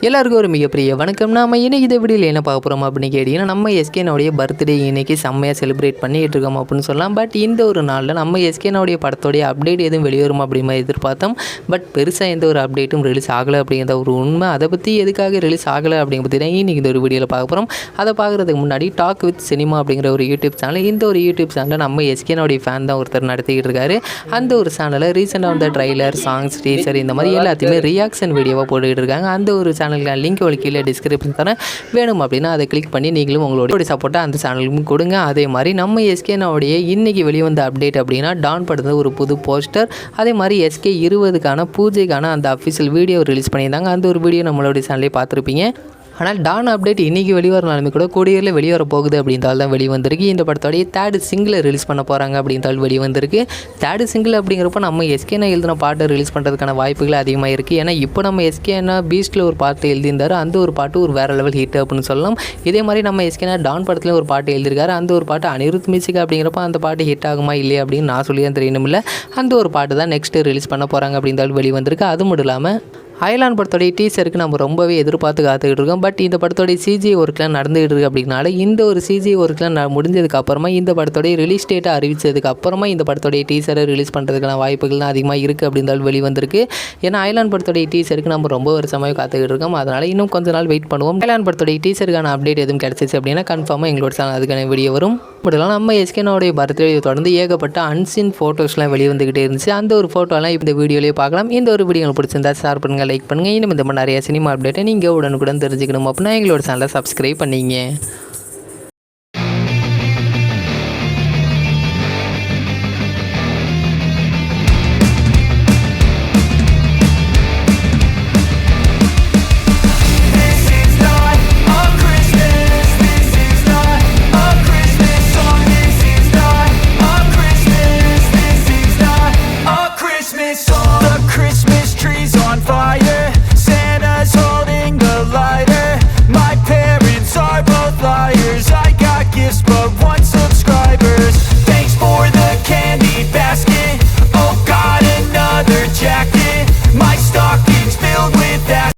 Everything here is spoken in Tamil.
எல்லாருக்கும் ஒரு மிகப்பெரிய வணக்கம். நாம இன்னைக்கு இந்த வீடியோவில் என்ன பார்க்க போகிறோம் அப்படின்னு கேட்டிங்கன்னா, நம்ம எஸ்கேனுடைய பர்த்டே இன்னைக்கு செம்மையாக செலிப்ரேட் பண்ணிகிட்டு இருக்கோம் அப்படின்னு சொல்லலாம். பட் இந்த ஒரு நாளில் நம்ம எஸ்கேனுடைய படத்தோடைய அப்டேட் எதுவும் வெளிவரும் அப்படிமா எதிர்பார்த்தோம். பட் பெருசாக எந்த ஒரு அப்டேட்டும் ரிலீஸ் ஆகலை அப்படிங்கிற ஒரு உண்மை. அதை பற்றி எதுக்காக ரிலீஸ் ஆகலை அப்படிங்கிற பற்றி தான் இன்றைக்கி இந்த ஒரு வீடியோவில் பார்க்க போகிறோம். அதை பார்க்குறதுக்கு முன்னாடி டாக் வித் சினிமா அப்படிங்கிற ஒரு யூடியூப் சேனல், இந்த ஒரு யூடியூப் சேனலில் நம்ம எஸ்கேனுடைய ஃபேன் தான் ஒருத்தர் நடத்திக்கிட்டு இருக்காரு. அந்த ஒரு சேனலில் ரீசெண்டாக வந்த ட்ரைலர், சாங்ஸ், டீசர் இந்த மாதிரி எல்லாத்தையுமே ரியாக்ஷன் வீடியோவாக போட்டுக்கிட்டு இருக்காங்க. அந்த ஒரு சேனலுக்கான லிங்க் உங்களுக்கு கீழே டிஸ்கிரிப்ஷன் தரேன். வேணும் அப்படின்னா அதை கிளிக் பண்ணி நீங்களும் உங்களுடைய சப்போர்ட்டை அந்த சேனலுக்கும் கொடுங்க. அதே மாதிரி நம்ம எஸ்கேனுடைய இன்னைக்கு வெளிவந்த அப்டேட் அப்படின்னா, டான் படத்தில் ஒரு புது போஸ்டர், அதே மாதிரி SK 20க்கான பூஜைக்கான அந்த அஃபிஷியல் வீடியோ ரிலீஸ் பண்ணியிருந்தாங்க. அந்த ஒரு வீடியோ நம்மளுடைய சேனலே பார்த்துருப்பீங்க. ஆனால் டான் அப்டேட் இன்றைக்கி வெளிவரனாலுமே கூட கூடியில் வெளிவர போகுது அப்படின்றால் தான் வெளிவந்திருக்கு. இந்த படத்தோடைய தேர்டு சிங்கிளை ரிலீஸ் பண்ண போகிறாங்க அப்படின்றால் வெளிவந்திருக்கு. தேர்டு சிங்கிள் அப்படிங்கிறப்ப நம்ம எஸ்கேனா எழுதின பாட்டை ரிலீஸ் பண்ணுறதுக்கான வாய்ப்புகள் அதிகமாக இருக்குது. ஏன்னா இப்போ நம்ம எஸ்கேனா பீஸ்ட்டில் ஒரு பாட்டு எழுதியிருந்தார். அந்த ஒரு பாட்டு ஒரு வேறு லெவல் ஹிட் அப்படின்னு சொல்லலாம். இதே மாதிரி நம்ம எஸ்கேனா டான் படத்தில் ஒரு பாட்டு எழுதியிருக்காரு. அந்த ஒரு பாட்டு அனிருத் மியூசிக் அப்படிங்கிறப்ப அந்த பாட்டு ஹிட் ஆகுமா இல்லையா அப்படின்னு நான் சொல்லி தான் தெரியணும். இல்லை, அந்த ஒரு பாட்டு தான் நெக்ஸ்ட்டு ரிலீஸ் பண்ண போகிறாங்க அப்படின்றால் வெளிவந்திருக்கு. அது மட்டும் இல்லாமல் அயலான் படத்தோடைய டீசருக்கு நம்ம ரொம்பவே எதிர்பார்த்து காத்துக்கிட்டு இருக்கோம். பட் இந்த படத்தோடைய CGI ஒர்க்லாம் நடந்துகிட்டு இருக்குது அப்படின்னால இந்த ஒரு CGI ஒர்க்லாம் முடிஞ்சதுக்கு அப்புறமா இந்த படத்தோடைய ரிலீஸ் டேட்டை அறிவித்ததுக்கு அப்புறமா இந்த படத்தோடைய டீசரை ரிலீஸ் பண்ணுறதுக்கான வாய்ப்புகள் தான் அதிகமாக இருக்குது அப்படின்றாலும் வெளிவந்திருக்கு. ஏன்னா அயலான் படத்தோடைய டீசருக்கு நம்ம ரொம்ப வருஷமாக காத்துக்கிட்டு இருக்கோம். அதனால் இன்னும் கொஞ்ச நாள் வெயிட் பண்ணுவோம். அயலான் படத்தோடைய டீசருக்கான அப்டேட் எதுவும் கிடச்சிச்சு அப்படின்னா கன்ஃபார்மாக எங்களோட சேனல் அதுக்கான வீடியோ வரும். இப்படிலாம் நம்ம எஸ்கேனோடைய பர்த்டே தொடர்ந்து ஏகப்பட்ட அன்சீன் ஃபோட்டோஸ்லாம் வெளிவந்துக்கிட்டே இருந்துச்சு. அந்த ஒரு ஃபோட்டோலாம் இந்த வீடியோலேயே பார்க்கலாம். இந்த ஒரு வீடியோ உங்களுக்கு பிடிச்சிருந்தா ஷேர் பண்ணுங்கள், லைக் பண்ணுங்கள். இன்னும் இந்த மாதிரி நிறைய சினிமா அப்டேட்டை நீங்கள் உடனுக்குடன் தெரிஞ்சுக்கணும் அப்படின்னா எங்களோட சேனலை சப்ஸ்கிரைப் பண்ணிங்க.